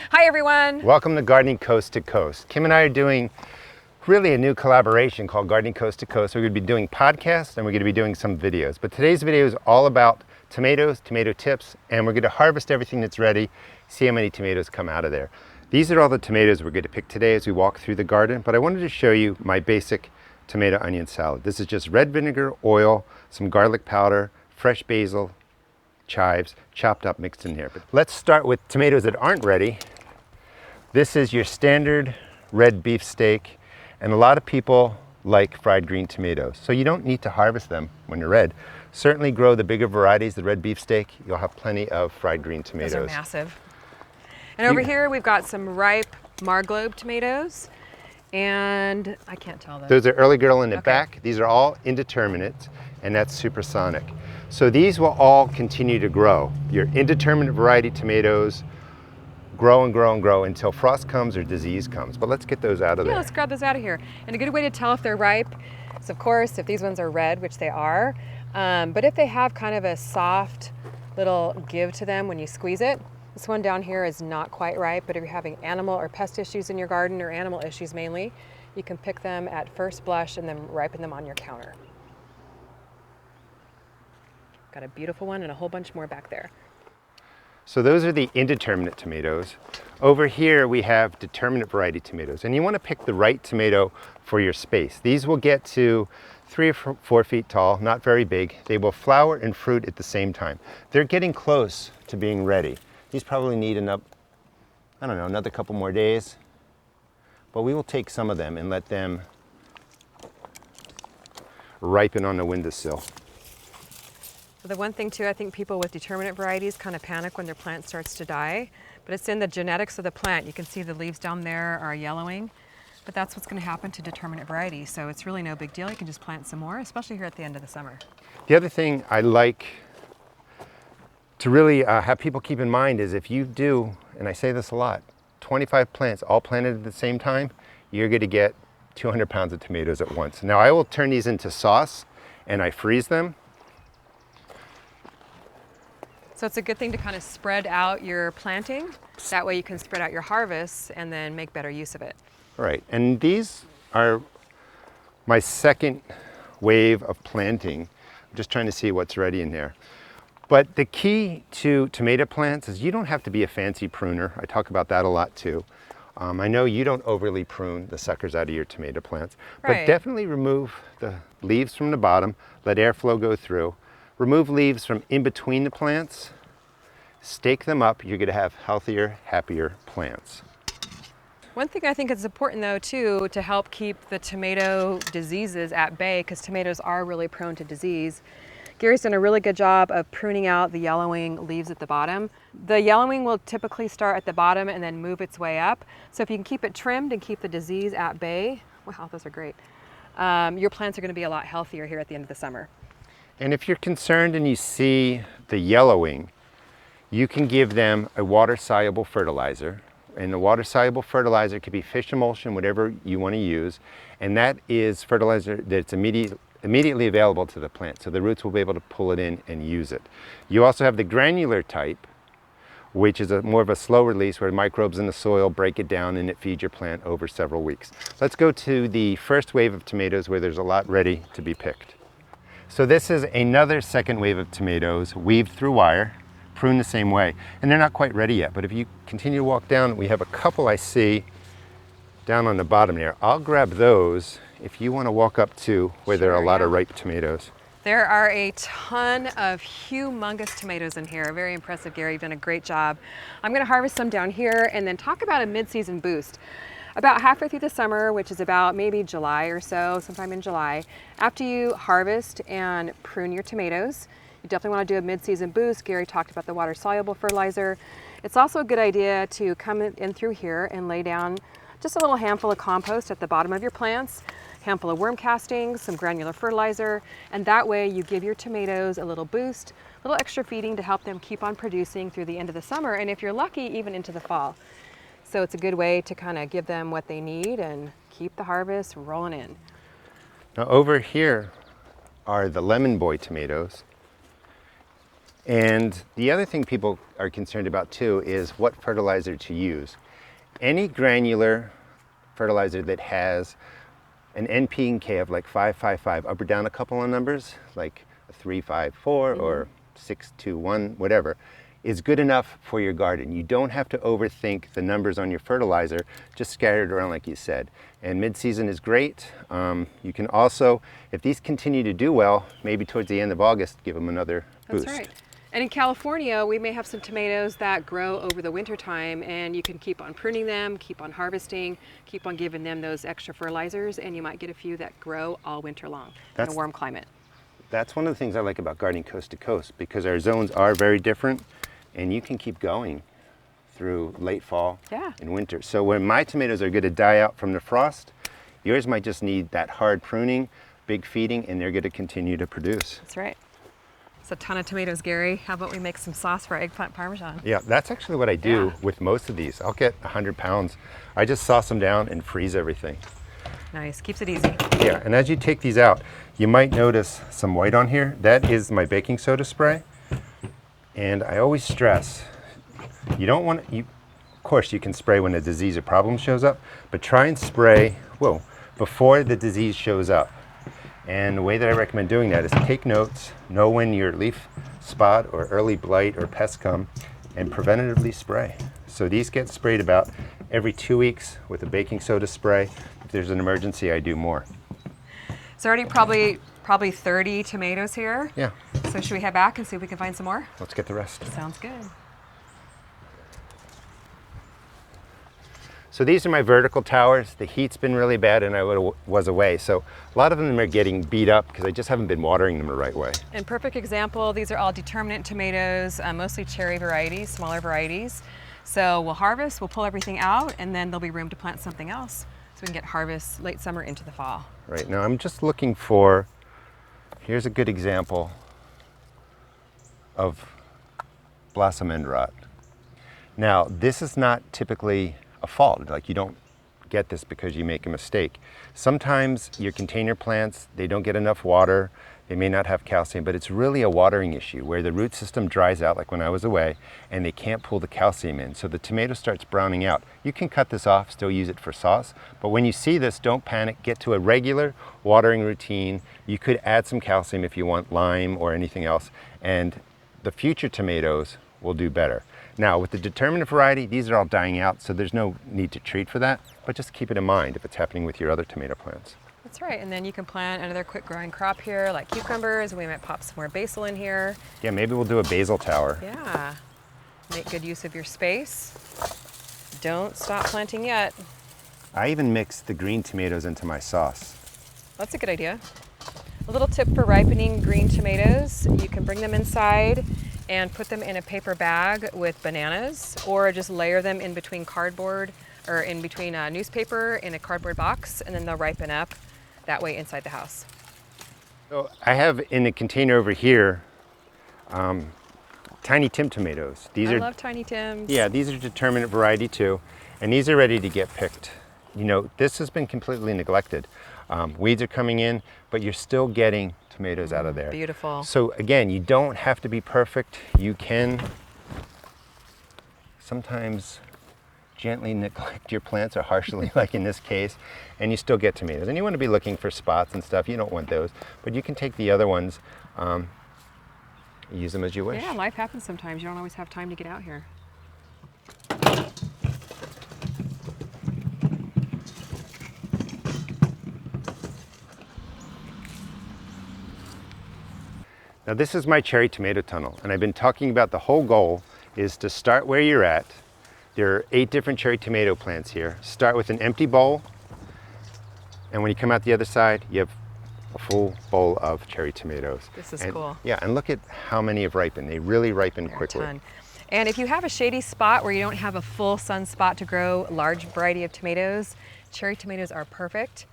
Hi everyone. Welcome to Gardening Coast to Coast. Kim and I are doing really a new collaboration called Gardening Coast to Coast. We're going to be doing podcasts and we're going to be doing some videos. But today's video is all about tomatoes, tomato tips, and we're going to harvest everything that's ready, see how many tomatoes come out of there. These are all the tomatoes we're going to pick today as we walk through the garden, but I wanted to show you my basic tomato onion salad. This is just red vinegar, oil, some garlic powder, fresh basil, chives, chopped up, mixed in here. But let's start with tomatoes that aren't ready. This is your standard red beef steak, and a lot of people like fried green tomatoes. So you don't need to harvest them when they're red. Certainly grow the bigger varieties, the red beef steak. You'll have plenty of fried green tomatoes. Those are massive. And over here we've got some ripe Marglobe tomatoes, and I can't tell them. Those are early girl in the back. These are all indeterminate, and that's supersonic. So these will all continue to grow. Your indeterminate variety tomatoes grow and grow and grow until frost comes or disease comes. But let's get those out of there. Yeah, let's grab those out of here. And a good way to tell if they're ripe is, of course, if these ones are red, which they are, but if they have kind of a soft little give to them when you squeeze it. This one down here is not quite ripe, but if you're having animal or pest issues in your garden, or animal issues mainly, you can pick them at first blush and then ripen them on your counter. Got a beautiful one and a whole bunch more back there. So those are the indeterminate tomatoes. Over here we have determinate variety tomatoes, and you want to pick the right tomato for your space. These will get to 3 or 4 feet tall, not very big. They will flower and fruit at the same time. They're getting close to being ready. These probably need another couple more days, but we will take some of them and let them ripen on the windowsill. So the one thing too, I think people with determinate varieties kind of panic when their plant starts to die, but it's in the genetics of the plant. You can see the leaves down there are yellowing, but that's what's going to happen to determinate varieties. So it's really no big deal. You can just plant some more, especially here at the end of the summer. The other thing I like to really have people keep in mind is if you do, and I say this a lot, 25 plants all planted at the same time, you're going to get 200 pounds of tomatoes at once. Now I will turn these into sauce and I freeze them. So it's a good thing to kind of spread out your planting. That way you can spread out your harvests and then make better use of it. Right, and these are my second wave of planting. I'm just trying to see what's ready in there. But the key to tomato plants is you don't have to be a fancy pruner. I talk about that a lot too. I know you don't overly prune the suckers out of your tomato plants, but definitely remove the leaves from the bottom, let airflow go through. Remove leaves from in between the plants, stake them up, you're gonna have healthier, happier plants. One thing I think is important though too, to help keep the tomato diseases at bay, because tomatoes are really prone to disease. Gary's done a really good job of pruning out the yellowing leaves at the bottom. The yellowing will typically start at the bottom and then move its way up. So if you can keep it trimmed and keep the disease at bay, wow, those are great. Your plants are gonna be a lot healthier here at the end of the summer. And if you're concerned and you see the yellowing, you can give them a water-soluble fertilizer. And the water-soluble fertilizer could be fish emulsion, whatever you want to use. And that is fertilizer that's immediately available to the plant. So the roots will be able to pull it in and use it. You also have the granular type, which is more of a slow release where microbes in the soil break it down and it feeds your plant over several weeks. Let's go to the first wave of tomatoes where there's a lot ready to be picked. So this is another second wave of tomatoes, weaved through wire, pruned the same way. And they're not quite ready yet, but if you continue to walk down, we have a couple I see down on the bottom there. I'll grab those if you want to walk up to where there are a lot of ripe tomatoes. There are a ton of humongous tomatoes in here. Very impressive, Gary. You've done a great job. I'm going to harvest some down here and then talk about a mid-season boost. About halfway through the summer, which is about maybe July or so, sometime in July, after you harvest and prune your tomatoes, you definitely want to do a mid-season boost. Gary talked about the water-soluble fertilizer. It's also a good idea to come in through here and lay down just a little handful of compost at the bottom of your plants, handful of worm castings, some granular fertilizer, and that way you give your tomatoes a little boost, a little extra feeding to help them keep on producing through the end of the summer, and if you're lucky, even into the fall. So it's a good way to kind of give them what they need and keep the harvest rolling in. Now over here are the Lemon Boy tomatoes. And the other thing people are concerned about too is what fertilizer to use. Any granular fertilizer that has an NP and K of like 555, up or down a couple of numbers, like a 354 or 621, whatever, is good enough for your garden. You don't have to overthink the numbers on your fertilizer, just scatter it around like you said. And mid-season is great. You can also, if these continue to do well, maybe towards the end of August, give them another boost. That's right. And in California, we may have some tomatoes that grow over the winter time, and you can keep on pruning them, keep on harvesting, keep on giving them those extra fertilizers, and you might get a few that grow all winter long in a warm climate. That's one of the things I like about Gardening Coast to Coast, because our zones are very different, and you can keep going through late fall and winter. So when my tomatoes are going to die out from the frost, yours might just need that hard pruning, big feeding, and they're going to continue to produce. That's right. It's a ton of tomatoes, Gary. How about we make some sauce for eggplant parmesan? Yeah, that's actually what I do with most of these. I'll get 100 pounds. I just sauce them down and freeze everything. Nice, keeps it easy. Yeah, and as you take these out, you might notice some white on here. That is my baking soda spray. And I always stress, you don't want to, of course you can spray when a disease or problem shows up, but try and spray, before the disease shows up. And the way that I recommend doing that is take notes, know when your leaf spot or early blight or pests come, and preventatively spray. So these get sprayed about every 2 weeks with a baking soda spray. If there's an emergency, I do more. So already probably 30 tomatoes here. Yeah. So should we head back and see if we can find some more? Let's get the rest. Sounds good. So these are my vertical towers. The heat's been really bad and I was away. So a lot of them are getting beat up because I just haven't been watering them the right way. And perfect example, these are all determinate tomatoes, mostly cherry varieties, smaller varieties. So we'll harvest, we'll pull everything out, and then there'll be room to plant something else. So we can get harvest late summer into the fall. Right, now I'm just looking for, here's a good example of blossom end rot. Now this is not typically a fault, like you don't get this because you make a mistake. Sometimes your container plants, they don't get enough water, they may not have calcium, but it's really a watering issue where the root system dries out, like when I was away, and they can't pull the calcium in. So the tomato starts browning out. You can cut this off, still use it for sauce, but when you see this, don't panic, get to a regular watering routine. You could add some calcium if you want lime or anything else, and the future tomatoes will do better. Now with the determinate variety, these are all dying out, so there's no need to treat for that, but just keep it in mind if it's happening with your other tomato plants. That's right, and then you can plant another quick growing crop here like cucumbers. We might pop some more basil in here. Yeah, maybe we'll do a basil tower. Yeah, make good use of your space. Don't stop planting yet. I even mix the green tomatoes into my sauce. That's a good idea. A little tip for ripening green tomatoes, you can bring them inside and put them in a paper bag with bananas, or just layer them in between cardboard or in between a newspaper in a cardboard box, and then they'll ripen up that way inside the house. So I have in a container over here, Tiny Tim tomatoes. I love Tiny Tims. Yeah, these are determinate variety too, and these are ready to get picked. You know, this has been completely neglected. Weeds are coming in, but you're still getting tomatoes out of there. Beautiful. So again, you don't have to be perfect. You can sometimes gently neglect your plants, or harshly, like in this case, and you still get tomatoes. And you want to be looking for spots and stuff. You don't want those, but you can take the other ones, use them as you wish. Yeah, life happens sometimes. You don't always have time to get out here. Now this is my cherry tomato tunnel, and I've been talking about the whole goal is to start where you're at. There are 8 different cherry tomato plants here. Start with an empty bowl, and when you come out the other side, you have a full bowl of cherry tomatoes. This is cool. Yeah, and look at how many have ripened. They really ripen quickly. A ton. And if you have a shady spot where you don't have a full sun spot to grow a large variety of tomatoes, cherry tomatoes are perfect.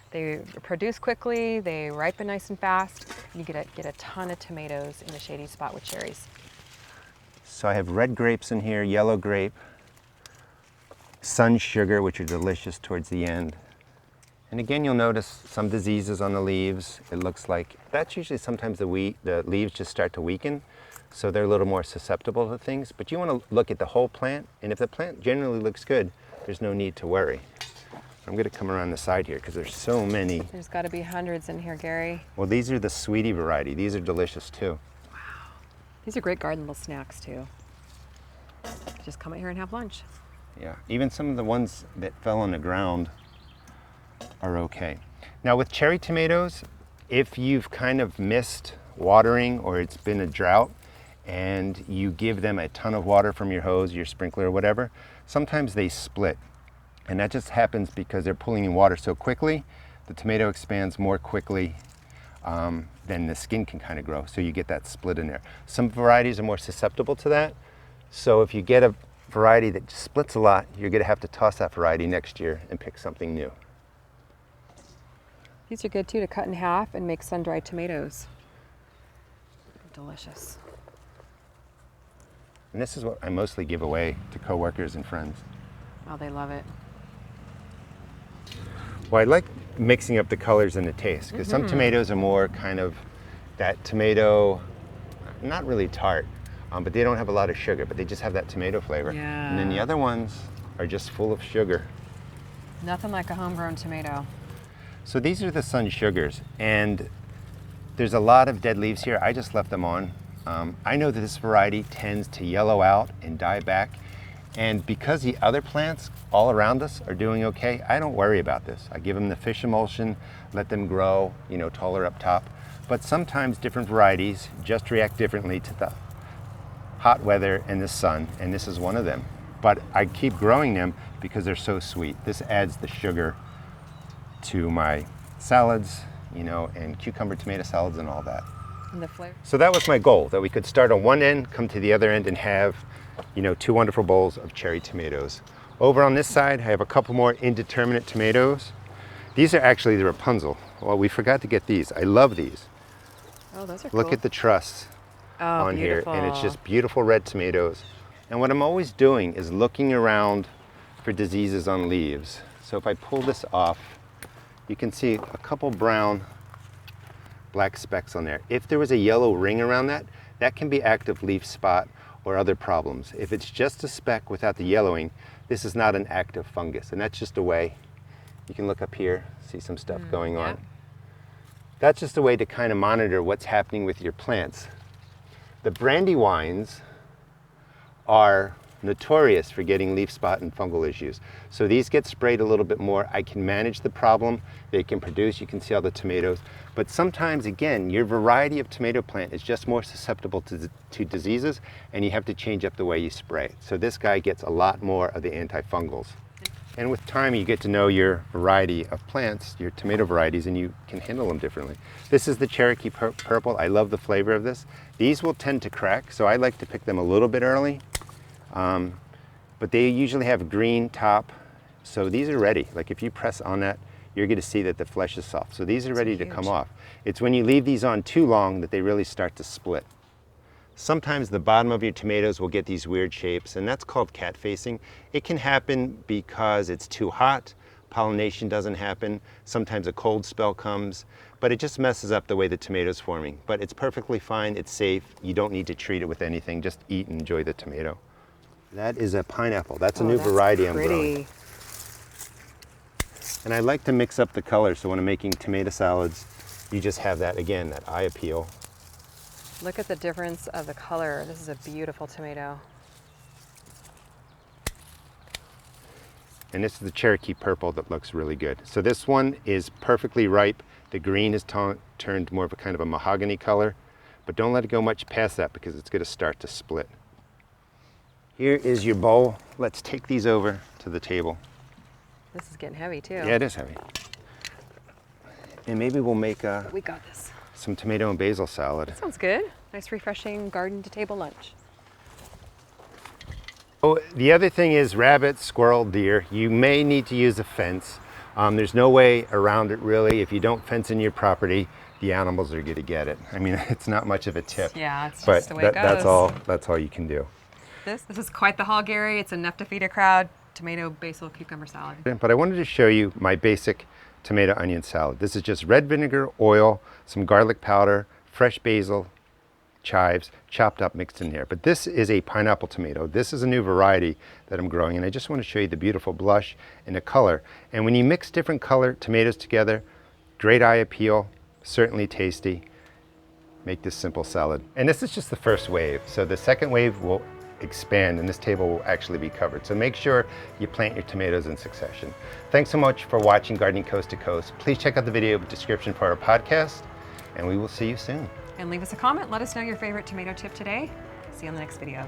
They produce quickly, they ripen nice and fast. You get a ton of tomatoes in a shady spot with cherries. So I have red grapes in here, yellow grape, sun sugar, which are delicious towards the end. And again, you'll notice some diseases on the leaves. It looks like, that's usually sometimes the leaves just start to weaken. so they're a little more susceptible to things. But you want to look at the whole plant, and if the plant generally looks good, there's no need to worry. I'm going to come around the side here because there's so many. There's got to be hundreds in here, Gary. Well, these are the sweetie variety. These are delicious too. Wow. These are great garden little snacks too. Just come out here and have lunch. Yeah, even some of the ones that fell on the ground are okay. Now with cherry tomatoes, if you've kind of missed watering or it's been a drought and you give them a ton of water from your hose, your sprinkler or whatever, sometimes they split. And that just happens because they're pulling in water so quickly, the tomato expands more quickly than the skin can kind of grow. So you get that split in there. Some varieties are more susceptible to that. So if you get a variety that splits a lot, you're going to have to toss that variety next year and pick something new. These are good too to cut in half and make sun-dried tomatoes. Delicious. And this is what I mostly give away to coworkers and friends. Oh, they love it. Well, I like mixing up the colors and the taste because some tomatoes are more kind of that tomato, not really tart, but they don't have a lot of sugar, but they just have that tomato flavor. Yeah. And then the other ones are just full of sugar. Nothing like a homegrown tomato. So these are the sun sugars, and there's a lot of dead leaves here. I just left them on. I know that this variety tends to yellow out and die back, and because the other plants all around us are doing okay, I don't worry about this. I give them the fish emulsion, let them grow, you know, taller up top. But sometimes different varieties just react differently to the hot weather and the sun, and this is one of them. But I keep growing them because they're so sweet. This adds the sugar to my salads, you know, and cucumber tomato salads and all that. And the flavor. So that was my goal, that we could start on one end, come to the other end and have, you know, 2 wonderful bowls of cherry tomatoes. Over on this side, I have a couple more indeterminate tomatoes. These are actually the Rapunzel. Well, we forgot to get these. I love these. Oh, those are cool. Look at the truss on beautiful. here, and it's just beautiful red tomatoes. And what I'm always doing is looking around for diseases on leaves. So if I pull this off, you can see a couple brown, black specks on there. If there was a yellow ring around that, that can be active leaf spot or other problems. If it's just a speck without the yellowing, this is not an active fungus, and that's just a way. You can look up here, see some stuff going on. Yep. That's just a way to kind of monitor what's happening with your plants. The brandywines are notorious for getting leaf spot and fungal issues. So these get sprayed a little bit more. I can manage the problem they can produce. You can see all the tomatoes. But sometimes, again, your variety of tomato plant is just more susceptible to diseases, and you have to change up the way you spray. So this guy gets a lot more of the antifungals. And with time, you get to know your variety of plants, your tomato varieties, and you can handle them differently. This is the Cherokee Purple. I love the flavor of this. These will tend to crack, so I like to pick them a little bit early. But they usually have a green top, so these are ready. Like if you press on that, you're going to see that the flesh is soft. So these are ready to come off. It's when you leave these on too long that they really start to split. Sometimes the bottom of your tomatoes will get these weird shapes, and that's called cat facing. It can happen because it's too hot, pollination doesn't happen, sometimes a cold spell comes, but it just messes up the way the tomato's forming. But it's perfectly fine, it's safe, you don't need to treat it with anything, just eat and enjoy the tomato. That is a pineapple. That's a new variety I'm growing. And I like to mix up the colors, so when I'm making tomato salads, you just have that, again, that eye appeal. Look at the difference of the color. This is a beautiful tomato. And this is the Cherokee Purple that looks really good. So this one is perfectly ripe. The green is turned more of a kind of a mahogany color, but don't let it go much past that because it's going to start to split. Here is your bowl. Let's take these over to the table. This is getting heavy too. Yeah, it is heavy. And maybe we'll make We got this. some tomato and basil salad. That sounds good. Nice, refreshing garden to table lunch. Oh, the other thing is rabbits, squirrel, deer. You may need to use a fence. There's no way around it really. If you don't fence in your property, the animals are going to get it. I mean, it's not much of a tip. Yeah, it's but just the way it goes. That's all you can do. This is quite the haul, Gary. It's enough to feed a crowd. Tomato, basil, cucumber salad. But I wanted to show you my basic tomato onion salad. This is just red vinegar, oil, some garlic powder, fresh basil, chives, chopped up, mixed in there. But this is a pineapple tomato. This is a new variety that I'm growing, and I just want to show you the beautiful blush and the color. And when you mix different color tomatoes together, great eye appeal, certainly tasty. Make this simple salad. And this is just the first wave. So the second wave will expand and this table will actually be covered. So make sure you plant your tomatoes in succession. Thanks so much for watching Gardening Coast to Coast. Please check out the video description for our podcast, and we will see you soon. And leave us a comment. Let us know your favorite tomato tip today. See you on the next video.